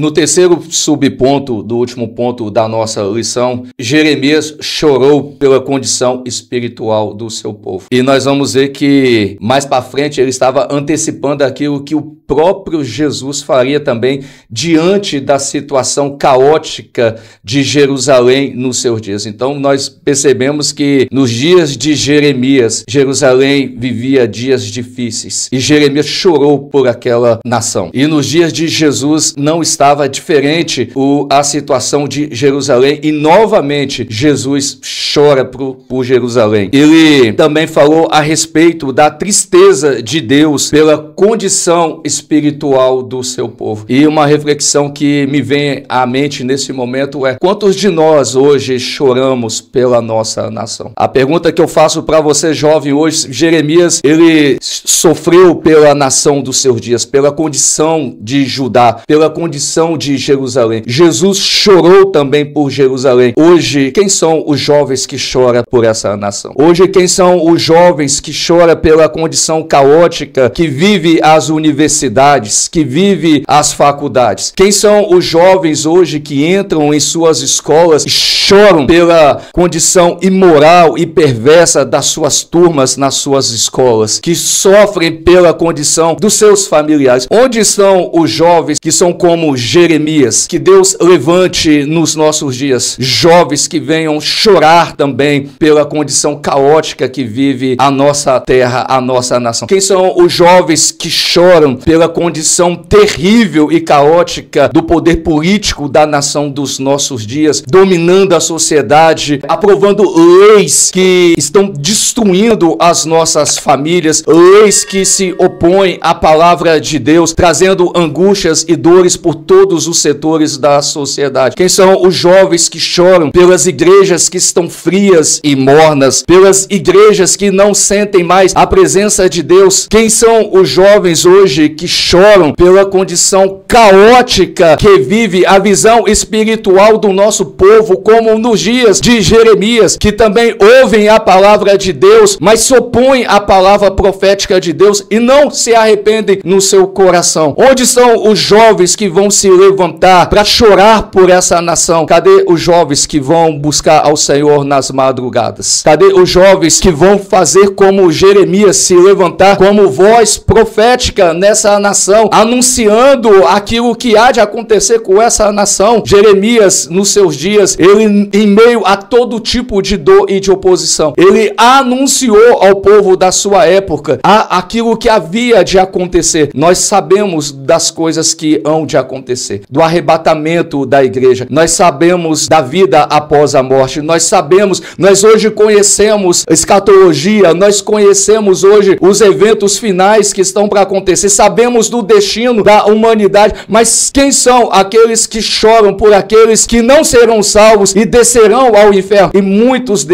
No terceiro subponto do último ponto da nossa lição, Jeremias chorou pela condição espiritual do seu povo. E nós vamos ver que mais para frente ele estava antecipando aquilo que o próprio Jesus faria também diante da situação caótica de Jerusalém nos seus dias. Então nós percebemos que nos dias de Jeremias, Jerusalém vivia dias difíceis e Jeremias chorou por aquela nação. E nos dias de Jesus não estava diferente a situação de Jerusalém e novamente Jesus chora por Jerusalém. Ele também falou a respeito da tristeza de Deus pela condição espiritual do seu povo. E uma reflexão que me vem à mente nesse momento é: quantos de nós hoje choramos pela nossa nação? A pergunta que eu faço para você, jovem, hoje, Jeremias, ele sofreu pela nação dos seus dias, pela condição de Judá, pela condição de Jerusalém. Jesus chorou também por Jerusalém. Hoje, quem são os jovens que choram por essa nação? Hoje, quem são os jovens que choram pela condição caótica que vive as universidades, que vive as faculdades? Quem são os jovens hoje que entram em suas escolas e choram pela condição imoral e perversa das suas turmas nas suas escolas, que sofrem pela condição dos seus familiares? Onde estão os jovens que são como Jeremias? Que Deus levante nos nossos dias jovens que venham chorar também pela condição caótica que vive a nossa terra, a nossa nação. Quem são os jovens que choram pela condição terrível e caótica do poder político da nação dos nossos dias, dominando a sociedade, aprovando leis que estão destruindo as nossas famílias, leis que se opõem à palavra de Deus, trazendo angústias e dores por todos os setores da sociedade? Quem são os jovens que choram pelas igrejas que estão frias e mornas, pelas igrejas que não sentem mais a presença de Deus? Quem são os jovens hoje que choram pela condição caótica que vive a visão espiritual do nosso povo, como nos dias de Jeremias, que também ouvem a palavra de Deus, mas se opõem à palavra profética de Deus e não se arrependem no seu coração? Onde estão os jovens que vão se levantar para chorar por essa nação? Cadê os jovens que vão buscar ao Senhor nas madrugadas? Cadê os jovens que vão fazer como Jeremias, se levantar como voz profética nessa nação, anunciando aquilo que há de acontecer com essa nação? Jeremias, nos seus dias, ele, em meio a todo tipo de dor e de oposição, ele anunciou ao povo da sua época aquilo que havia de acontecer. Nós sabemos das coisas que hão de acontecer, do arrebatamento da igreja, nós sabemos da vida após a morte, nós hoje conhecemos escatologia, nós conhecemos hoje os eventos finais que estão para acontecer, sabemos do destino da humanidade, mas quem são aqueles que choram por aqueles que não serão salvos e descerão ao inferno? E muitas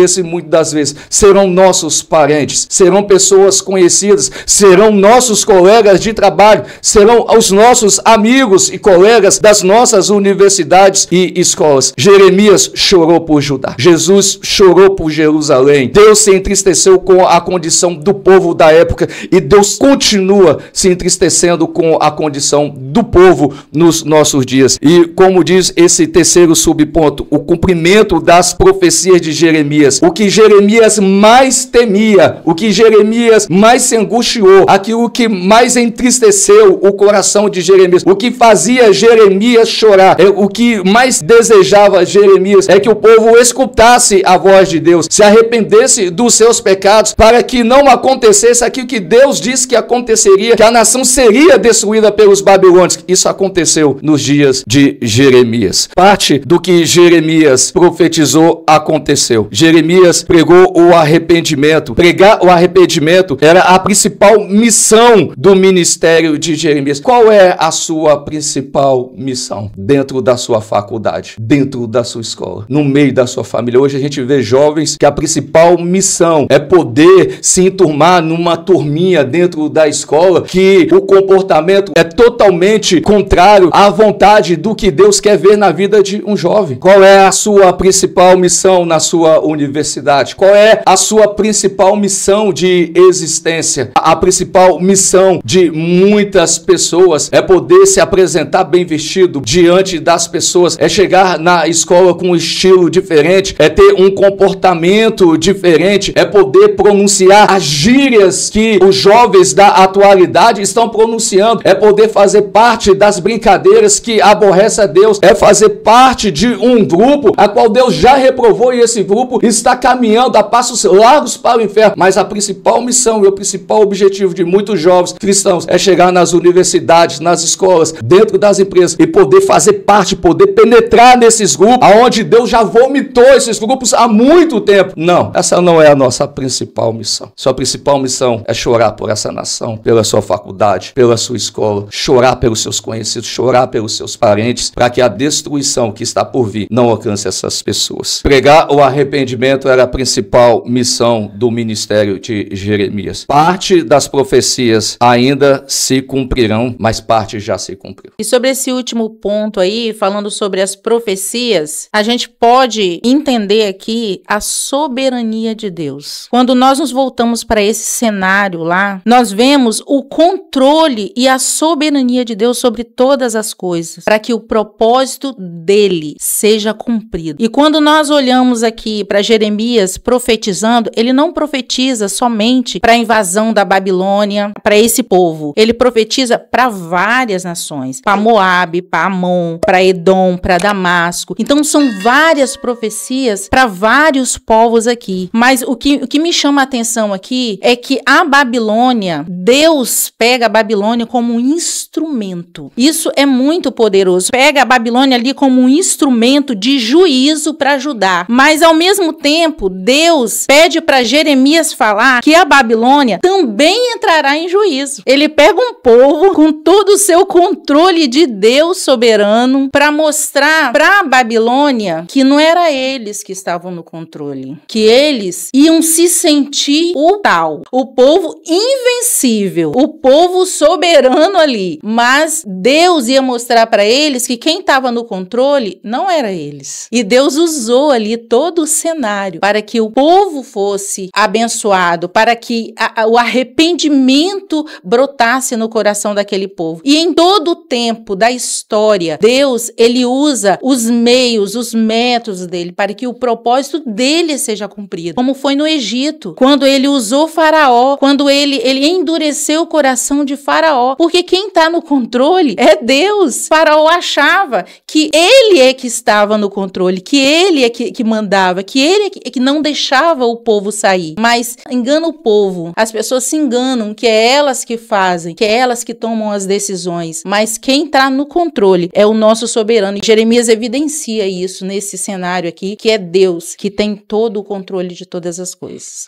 das vezes serão nossos parentes, serão pessoas conhecidas, serão nossos colegas de trabalho, serão os nossos amigos e colegas das nossas universidades e escolas. Jeremias chorou por Judá, Jesus chorou por Jerusalém, Deus se entristeceu com a condição do povo da época e Deus continua se entristecendo com a condição do povo nos nossos dias. E como diz esse terceiro subponto, o cumprimento das profecias de Jeremias, o que Jeremias mais temia, o que Jeremias mais se angustiou, aquilo que mais entristeceu o coração de Jeremias, o que fazia Jeremias chorar, o que mais desejava Jeremias é que o povo escutasse a voz de Deus, se arrependesse dos seus pecados, para que não acontecesse aquilo que Deus disse que aconteceria, que a nação seria destruída pelos babilônios. Isso aconteceu nos dias de Jeremias. Parte do que Jeremias profetizou aconteceu. Jeremias pregou o arrependimento. Pregar o arrependimento era a principal missão do ministério de Jeremias. Qual é a sua principal missão? Dentro da sua faculdade, dentro da sua escola, no meio da sua família. Hoje a gente vê jovens que a principal missão é poder se enturmar numa turminha dentro da escola, que o comportamento é totalmente contrário à vontade do que Deus quer ver na vida de um jovem. Qual é a sua principal missão na sua universidade? Qual é a sua principal missão de existência? A principal missão de muitas pessoas é poder se apresentar bem vestido diante das pessoas, é chegar na escola com um estilo diferente, é ter um comportamento diferente, é poder pronunciar as gírias que os jovens da atualidade estão pronunciando, é poder fazer parte das brincadeiras que aborrece a Deus, é fazer parte de um grupo a qual Deus já reprovou e esse grupo está caminhando a passos largos para o inferno. Mas a principal missão e o principal objetivo de muitos jovens cristãos é chegar nas universidades, nas escolas, dentro das empresas e poder fazer parte, poder penetrar nesses grupos, aonde Deus já vomitou esses grupos há muito tempo. Não, essa não é a nossa principal missão. Sua principal missão é chorar por essa nação, pela sua faculdade, pela sua escola, chorar pelos seus conhecidos, chorar pelos seus parentes, para que a destruição que está por vir não alcance essas pessoas. Pregar o arrependimento era a principal missão do ministério de Jeremias. Parte das profecias ainda se cumprirão, mas parte já se cumpriu. E sobre esse último ponto aí, falando sobre as profecias, a gente pode entender aqui a soberania de Deus. Quando nós nos voltamos para esse cenário lá, nós vemos o controle e a soberania de Deus sobre todas as coisas, para que o propósito dele seja cumprido. E quando nós olhamos aqui para Jeremias profetizando, ele não profetiza somente para a invasão da Babilônia, para esse povo. Ele profetiza para várias nações, para Moabe, para Amon, para Edom, para Damasco. Então são várias profecias para vários povos aqui. Mas o que me chama a atenção aqui é que a Babilônia, Deus pega a Babilônia como um instrumento. Isso é muito poderoso. Pega a Babilônia ali como um instrumento de juízo para Judá. Mas ao mesmo tempo, Deus pede para Jeremias falar que a Babilônia também entrará em juízo. Ele pega um povo com todo o seu controle de de Deus soberano para mostrar para a Babilônia que não era eles que estavam no controle, que eles iam se sentir o tal, o povo invencível, o povo soberano ali, mas Deus ia mostrar para eles que quem estava no controle não era eles. E Deus usou ali todo o cenário para que o povo fosse abençoado, para que o arrependimento brotasse no coração daquele povo. E em todo o tempo da história, Deus, ele usa os meios, os métodos dele para que o propósito dele seja cumprido. Como foi no Egito, quando ele usou Faraó, quando ele endureceu o coração de Faraó, porque quem está no controle é Deus. Faraó achava que ele é que estava no controle, que ele é que mandava, que ele é que não deixava o povo sair. Mas engana o povo. As pessoas se enganam que é elas que fazem, que é elas que tomam as decisões. Mas quem está no controle é o nosso soberano. E Jeremias evidencia isso nesse cenário aqui, que é Deus que tem todo o controle de todas as coisas.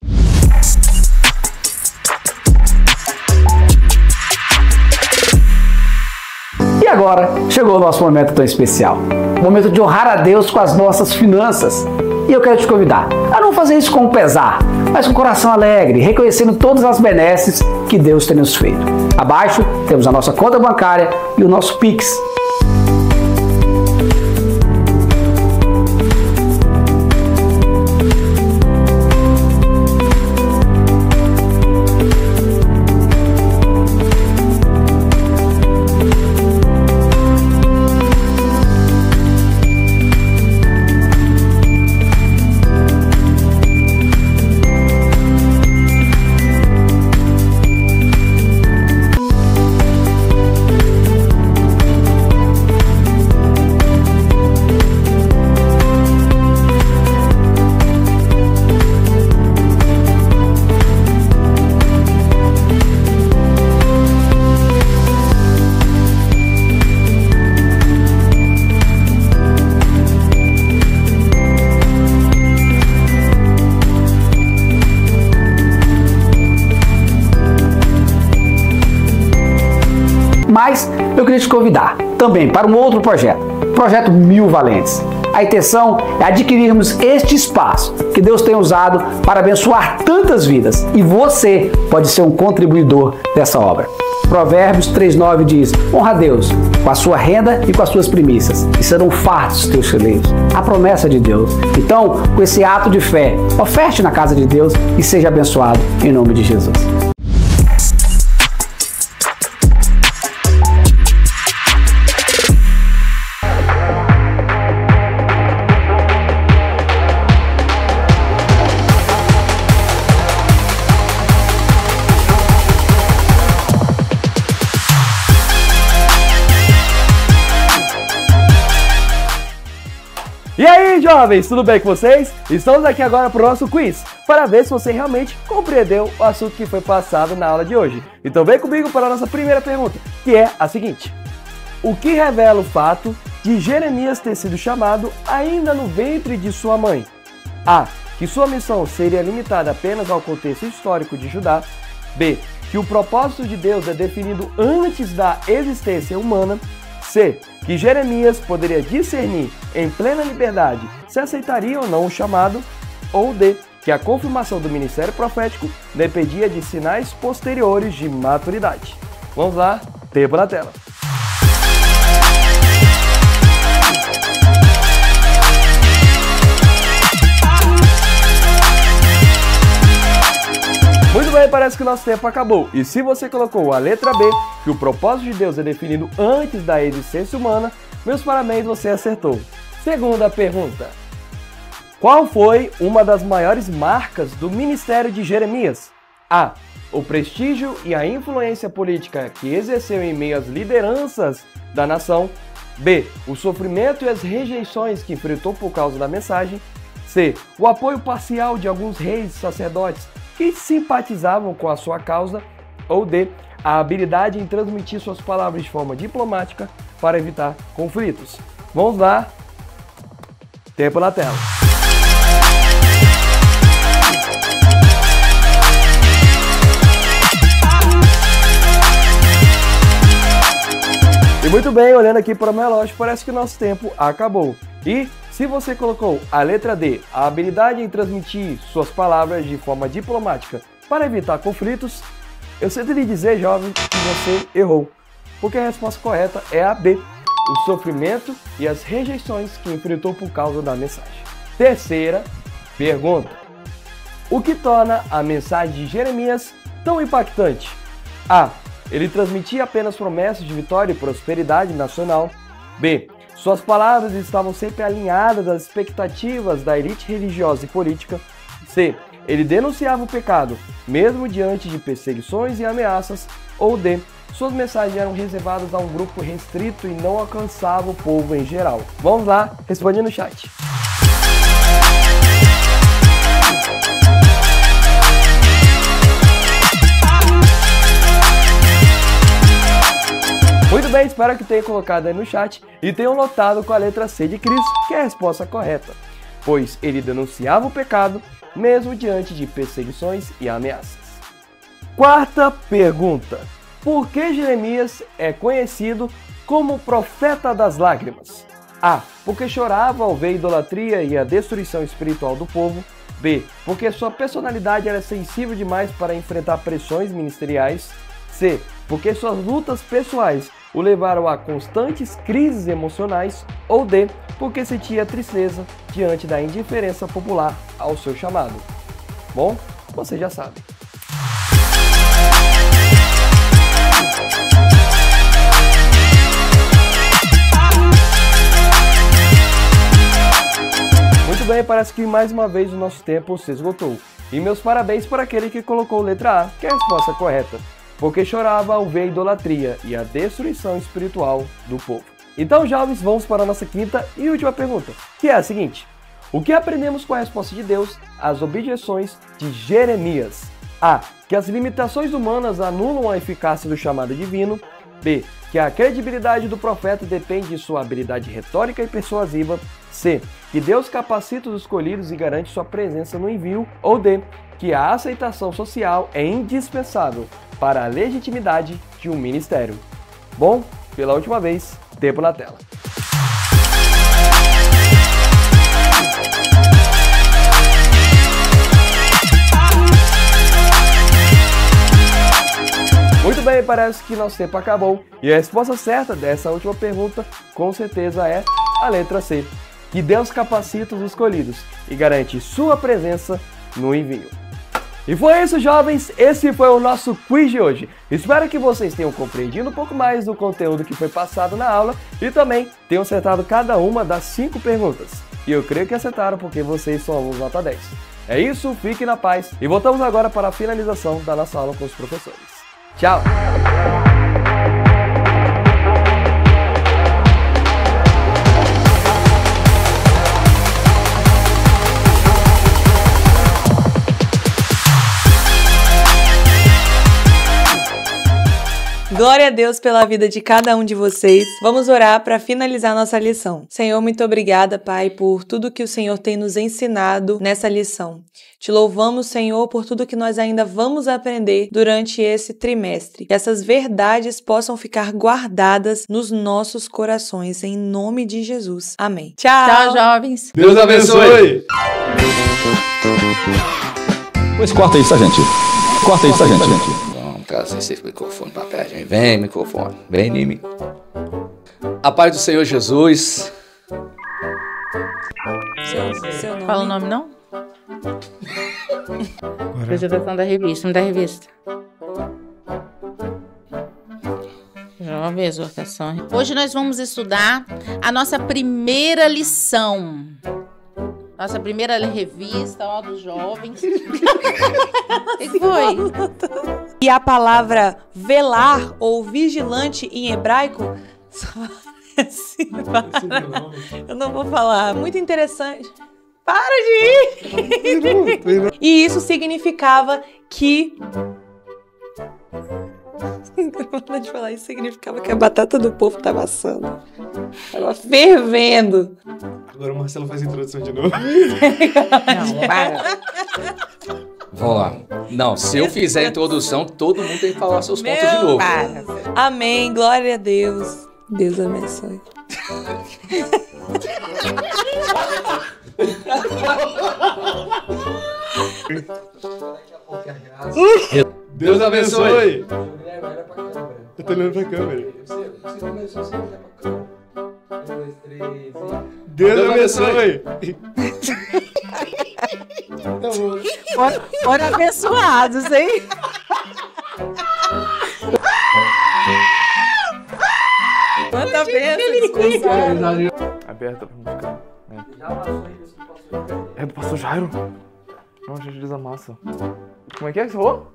E agora chegou o nosso momento tão especial, o momento de honrar a Deus com as nossas finanças. E eu quero te convidar a não fazer isso com pesar, mas com coração alegre, reconhecendo todas as benesses que Deus tem nos feito. Abaixo temos a nossa conta bancária e o nosso Pix. Mas eu queria te convidar também para um outro projeto, o Projeto 1000 Valentes. A intenção é adquirirmos este espaço que Deus tem usado para abençoar tantas vidas e você pode ser um contribuidor dessa obra. Provérbios 3:9 diz: honra a Deus com a sua renda e com as suas primícias, e serão fartos os teus celeiros. A promessa de Deus. Então, com esse ato de fé, oferte na casa de Deus e seja abençoado em nome de Jesus. E aí, jovens, tudo bem com vocês? Estamos aqui agora para o nosso quiz, para ver se você realmente compreendeu o assunto que foi passado na aula de hoje. Então vem comigo para a nossa primeira pergunta, que é a seguinte: o que revela o fato de Jeremias ter sido chamado ainda no ventre de sua mãe? A. Que sua missão seria limitada apenas ao contexto histórico de Judá. B. Que o propósito de Deus é definido antes da existência humana. C. Que Jeremias poderia discernir em plena liberdade se aceitaria ou não o chamado. Ou D. Que a confirmação do ministério profético dependia de sinais posteriores de maturidade. Vamos lá, tempo na tela. Muito bem, parece que o nosso tempo acabou. E se você colocou a letra B, que o propósito de Deus é definido antes da existência humana, meus parabéns, você acertou. Segunda pergunta: qual foi uma das maiores marcas do ministério de Jeremias? A. O prestígio e a influência política que exerceu em meio às lideranças da nação. B. O sofrimento e as rejeições que enfrentou por causa da mensagem. C. O apoio parcial de alguns reis e sacerdotes que simpatizavam com a sua causa. Ou D. A habilidade em transmitir suas palavras de forma diplomática para evitar conflitos. Vamos lá. Tempo na tela. E muito bem, olhando aqui para o meu relógio, parece que o nosso tempo acabou. E se você colocou a letra D, a habilidade em transmitir suas palavras de forma diplomática para evitar conflitos, eu sinto lhe dizer, jovem, que você errou. Porque a resposta correta é a B, o sofrimento e as rejeições que enfrentou por causa da mensagem. Terceira pergunta. O que torna a mensagem de Jeremias tão impactante? A. Ele transmitia apenas promessas de vitória e prosperidade nacional. B. Suas palavras estavam sempre alinhadas às expectativas da elite religiosa e política. C. Ele denunciava o pecado, mesmo diante de perseguições e ameaças. Ou D. Suas mensagens eram reservadas a um grupo restrito e não alcançavam o povo em geral. Vamos lá, responde no chat. Muito bem, espero que tenham colocado aí no chat e tenham notado com a letra C de Cristo, que é a resposta correta. Pois ele denunciava o pecado, mesmo diante de perseguições e ameaças. Quarta pergunta. Por que Jeremias é conhecido como profeta das lágrimas? A. Porque chorava ao ver a idolatria e a destruição espiritual do povo. B. Porque sua personalidade era sensível demais para enfrentar pressões ministeriais. C. Porque suas lutas pessoais o levaram a constantes crises emocionais. Ou D. Porque sentia tristeza diante da indiferença popular ao seu chamado. Bom, você já sabe. Muito bem, parece que mais uma vez o nosso tempo se esgotou. E meus parabéns para aquele que colocou letra A, que é a resposta correta. Porque chorava ao ver a idolatria e a destruição espiritual do povo. Então, jovens, vamos para a nossa quinta e última pergunta, que é a seguinte. O que aprendemos com a resposta de Deus às objeções de Jeremias? A. Que as limitações humanas anulam a eficácia do chamado divino. B. Que a credibilidade do profeta depende de sua habilidade retórica e persuasiva. C. Que Deus capacita os escolhidos e garante sua presença no envio. Ou D. Que a aceitação social é indispensável para a legitimidade de um ministério. Bom, pela última vez, tempo na tela. Muito bem, parece que nosso tempo acabou e a resposta certa dessa última pergunta com certeza é a letra C. Que Deus capacita os escolhidos e garante sua presença no envio. E foi isso, jovens, esse foi o nosso quiz de hoje. Espero que vocês tenham compreendido um pouco mais do conteúdo que foi passado na aula e também tenham acertado cada uma das 5 perguntas. E eu creio que acertaram porque vocês são alunos nota 10. É isso, fiquem na paz e voltamos agora para a finalização da nossa aula com os professores. Tchau! Glória a Deus pela vida de cada um de vocês. Vamos orar para finalizar nossa lição. Senhor, muito obrigada, Pai, por tudo que o Senhor tem nos ensinado nessa lição. Te louvamos, Senhor, por tudo que nós ainda vamos aprender durante esse trimestre. Que essas verdades possam ficar guardadas nos nossos corações, em nome de Jesus. Amém. Tchau! Tchau, jovens! Deus abençoe! Pois corta isso, tá, gente? Corta isso, tá, gente? Trazer esse microfone para perto de mim. Vem, microfone. Vem em mim. A paz do Senhor Jesus. Seu nome? Fala o nome, não? Apresentação da revista. Me dá a revista. Jovem exortação. Hoje nós vamos estudar a nossa primeira lição. Nossa primeira revista, ó, dos jovens. O que foi? E a palavra velar ou vigilante em hebraico só assim, eu não vou falar. Muito interessante. Para de ir! E isso significava que... Não de falar, isso significava que a batata do povo estava assando. Estava fervendo. Agora o Marcelo faz a introdução de novo. Não, para. Vamos lá. Não, se eu fizer a introdução, todo mundo tem que falar seus pontos de novo. Amém, glória a Deus. Deus abençoe. Deus abençoe. Eu tô olhando pra câmera. Deus abençoe. Foram abençoados, hein? Quanta bênção. Aberta pra música. É do pastor Jairo? Não, a gente desamassa. Como é que você falou?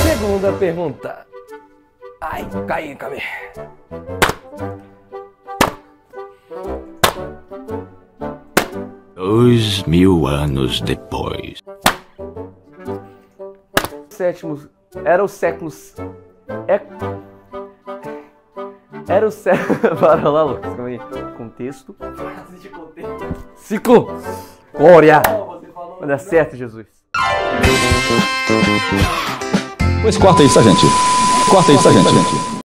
Segunda pergunta. Ai, caí. 2000 anos depois. Sétimos. Era o séculos. Era o século. Bora lá, Lucas. Calma aí. Contexto. Ciclo. Glória. Vai dar certo, Jesus. Pois corta isso, gente. Corta isso, gente.